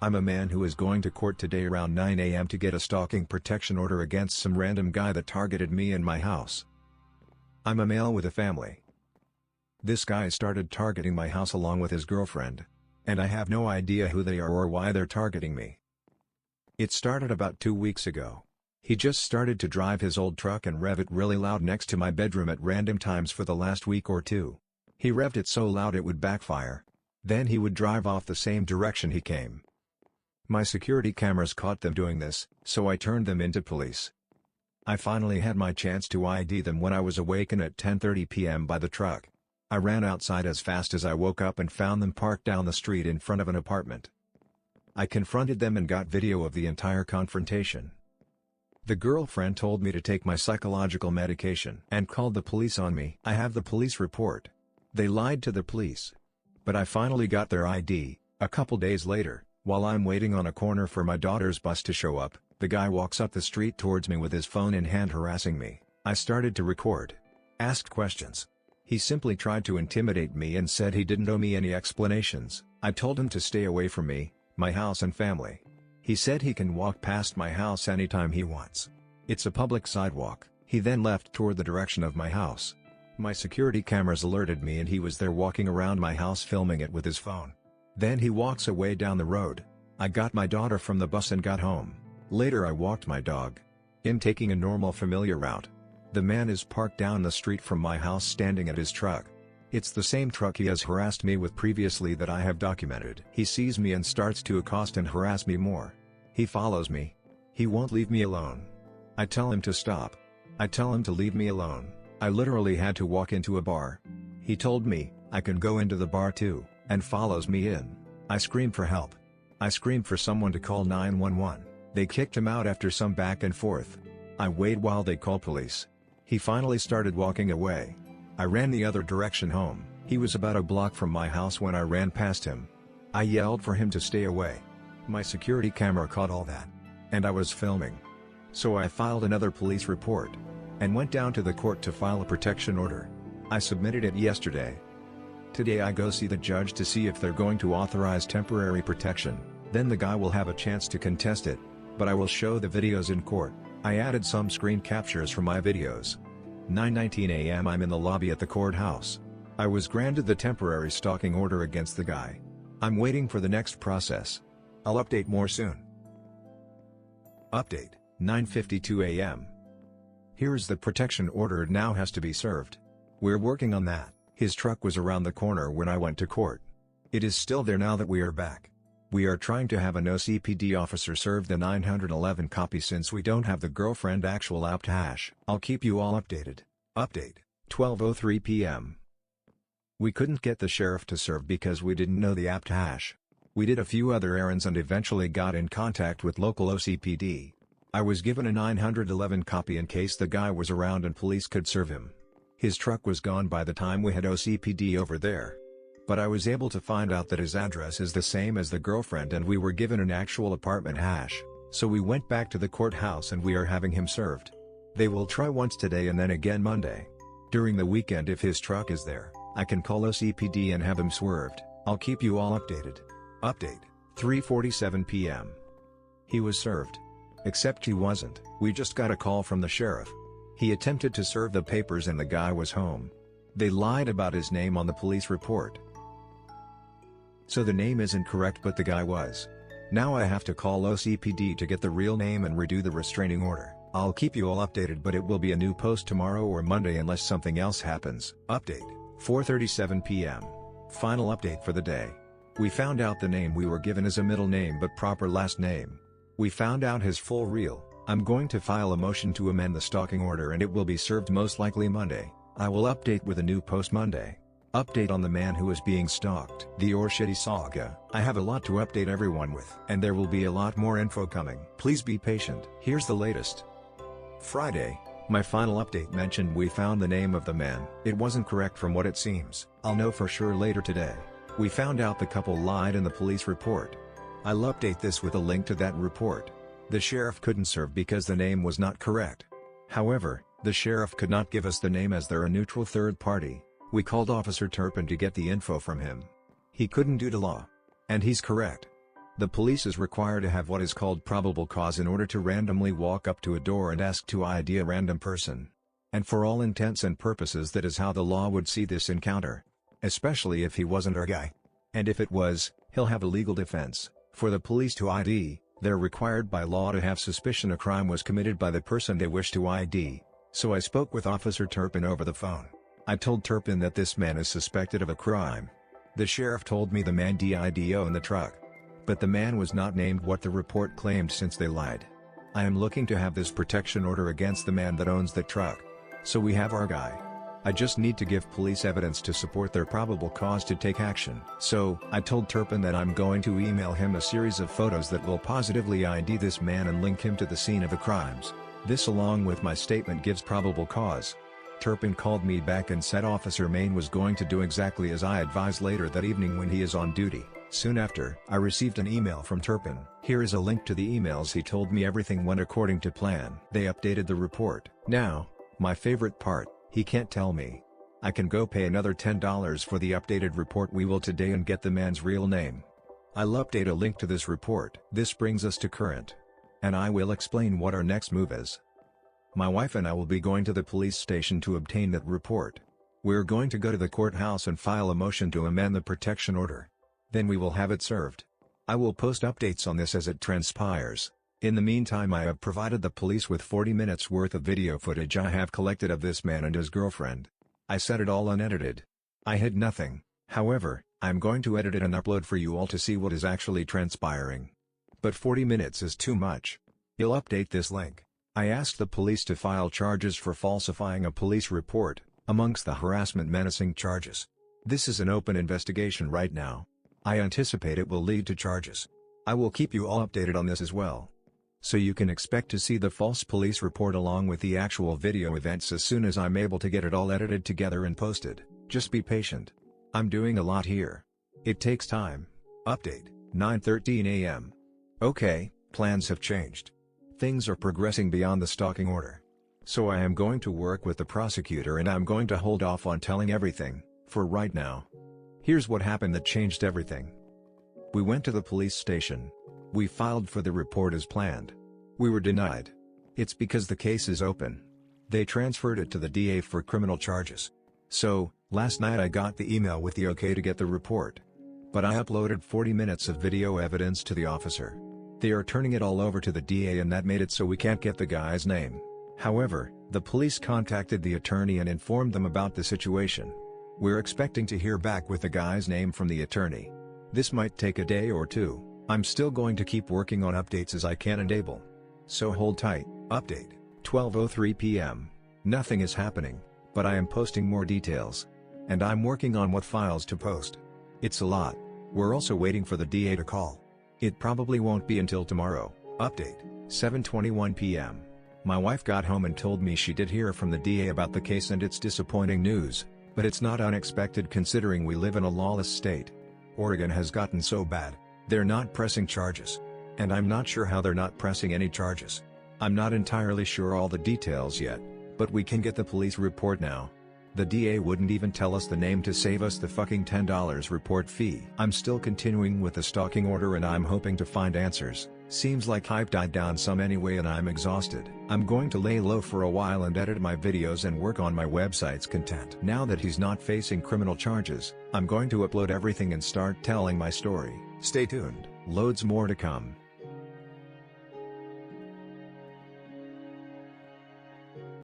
I'm a man who is going to court today around 9 a.m. to get a stalking protection order against some random guy that targeted me and my house. I'm a male with a family. This guy started targeting my house along with his girlfriend. And I have no idea who they are or why they're targeting me. It started about 2 weeks ago. He just started to drive his old truck and rev it really loud next to my bedroom at random times for the last week or two. He revved it so loud it would backfire. Then he would drive off the same direction he came. My security cameras caught them doing this, so I turned them into police. I finally had my chance to ID them when I was awakened at 10:30 p.m. by the truck. I ran outside as fast as I woke up and found them parked down the street in front of an apartment. I confronted them and got video of the entire confrontation. The girlfriend told me to take my psychological medication and called the police on me. I have the police report. They lied to the police. But I finally got their ID. A couple days later, while I'm waiting on a corner for my daughter's bus to show up, the guy walks up the street towards me with his phone in hand harassing me. I started to record. Asked questions. He simply tried to intimidate me and said he didn't owe me any explanations. I told him to stay away from me, my house and family. He said he can walk past my house anytime he wants. It's a public sidewalk. He then left toward the direction of my house. My security cameras alerted me and he was there walking around my house filming it with his phone. Then he walks away down the road. I got my daughter from the bus and got home. Later I walked my dog. Him taking a normal familiar route. The man is parked down the street from my house standing at his truck. It's the same truck he has harassed me with previously that I have documented. He sees me and starts to accost and harass me more. He follows me. He won't leave me alone. I tell him to stop. I tell him to leave me alone. I literally had to walk into a bar. He told me, I can go into the bar too, and follows me in. I screamed for help. I screamed for someone to call 911. They kicked him out after some back and forth. I waited while they called police. He finally started walking away. I ran the other direction home. He was about a block from my house when I ran past him. I yelled for him to stay away. My security camera caught all that. And I was filming. So I filed another police report. And went down to the court to file a protection order. I submitted it yesterday. Today I go see the judge to see if they're going to authorize temporary protection. Then the guy will have a chance to contest it. But I will show the videos in court. I added some screen captures from my videos. 9:19 a.m. I'm in the lobby at the courthouse. I was granted the temporary stalking order against the guy. I'm waiting for the next process. I'll update more soon. Update, 9:52 a.m. Here's the protection order. It now has to be served. We're working on that. His truck was around the corner when I went to court. It is still there now that we are back. We are trying to have an OCPD officer serve the 911 copy since we don't have the girlfriend actual apt hash. I'll keep you all updated. Update, 12:03 p.m. We couldn't get the sheriff to serve because we didn't know the apt hash. We did a few other errands and eventually got in contact with local OCPD. I was given a 911 copy in case the guy was around and police could serve him. His truck was gone by the time we had OCPD over there. But I was able to find out that his address is the same as the girlfriend and we were given an actual apartment hash, so we went back to the courthouse and we are having him served. They will try once today and then again Monday. During the weekend if his truck is there, I can call OCPD and have him swerved. I'll keep you all updated. Update, 3:47 p.m. He was served. Except he wasn't. We just got a call from the sheriff. He attempted to serve the papers and the guy was home. They lied about his name on the police report. So the name isn't correct but the guy was. Now I have to call OCPD to get the real name and redo the restraining order. I'll keep you all updated but it will be a new post tomorrow or Monday unless something else happens. Update, 4:37 p.m. Final update for the day. We found out the name we were given is a middle name but proper last name. We found out his full real. I'm going to file a motion to amend the stalking order and it will be served most likely Monday. I will update with a new post Monday. Update on the man who is being stalked. The Orshitty saga. I have a lot to update everyone with. And there will be a lot more info coming. Please be patient. Here's the latest. Friday, my final update mentioned we found the name of the man. It wasn't correct from what it seems. I'll know for sure later today. We found out the couple lied in the police report. I'll update this with a link to that report. The sheriff couldn't serve because the name was not correct. However, the sheriff could not give us the name as they're a neutral third party. We called Officer Turpin to get the info from him. He couldn't do the law. And he's correct. The police is required to have what is called probable cause in order to randomly walk up to a door and ask to ID a random person. And for all intents and purposes that is how the law would see this encounter. Especially if he wasn't our guy. And if it was, he'll have a legal defense. For the police to ID, they're required by law to have suspicion a crime was committed by the person they wish to ID. So I spoke with Officer Turpin over the phone. I told Turpin that this man is suspected of a crime. The sheriff told me the man did own the truck. But the man was not named what the report claimed since they lied. I am looking to have this protection order against the man that owns the truck. So we have our guy. I just need to give police evidence to support their probable cause to take action. So, I told Turpin that I'm going to email him a series of photos that will positively ID this man and link him to the scene of the crimes. This along with my statement gives probable cause. Turpin called me back and said Officer Main was going to do exactly as I advised later that evening when he is on duty. Soon after, I received an email from Turpin. Here is a link to the emails. He told me everything went according to plan. They updated the report. Now, my favorite part, he can't tell me. I can go pay another $10 for the updated report we will today and get the man's real name. I'll update a link to this report. This brings us to current. And I will explain what our next move is. My wife and I will be going to the police station to obtain that report. We're going to go to the courthouse and file a motion to amend the protection order. Then we will have it served. I will post updates on this as it transpires. In the meantime, I have provided the police with 40 minutes worth of video footage I have collected of this man and his girlfriend. I set it all unedited. I hid nothing. However, I'm going to edit it and upload for you all to see what is actually transpiring. But 40 minutes is too much. You'll update this link. I asked the police to file charges for falsifying a police report, amongst the harassment menacing charges. This is an open investigation right now. I anticipate it will lead to charges. I will keep you all updated on this as well. So you can expect to see the false police report along with the actual video events as soon as I'm able to get it all edited together and posted. Just be patient. I'm doing a lot here. It takes time. Update, 9:13 a.m. Okay, plans have changed. Things are progressing beyond the stalking order. So I am going to work with the prosecutor and I'm going to hold off on telling everything, for right now. Here's what happened that changed everything. We went to the police station. We filed for the report as planned. We were denied. It's because the case is open. They transferred it to the DA for criminal charges. So, last night I got the email with the okay to get the report. But I uploaded 40 minutes of video evidence to the officer. They are turning it all over to the DA and that made it so we can't get the guy's name. However, the police contacted the attorney and informed them about the situation. We're expecting to hear back with the guy's name from the attorney. This might take a day or two. I'm still going to keep working on updates as I can and able. So hold tight. Update, 12:03 p.m. Nothing is happening, but I am posting more details. And I'm working on what files to post. It's a lot. We're also waiting for the DA to call. It probably won't be until tomorrow. Update, 7:21 p.m. My wife got home and told me she did hear from the DA about the case and it's disappointing news. But it's not unexpected considering we live in a lawless state. Oregon has gotten so bad, they're not pressing charges. And I'm not sure how they're not pressing any charges. I'm not entirely sure all the details yet, but we can get the police report now. The DA wouldn't even tell us the name to save us the fucking $10 report fee. I'm still continuing with the stalking order and I'm hoping to find answers. Seems like hype died down some anyway and I'm exhausted. I'm going to lay low for a while and edit my videos and work on my website's content. Now that he's not facing criminal charges, I'm going to upload everything and start telling my story. Stay tuned, loads more to come.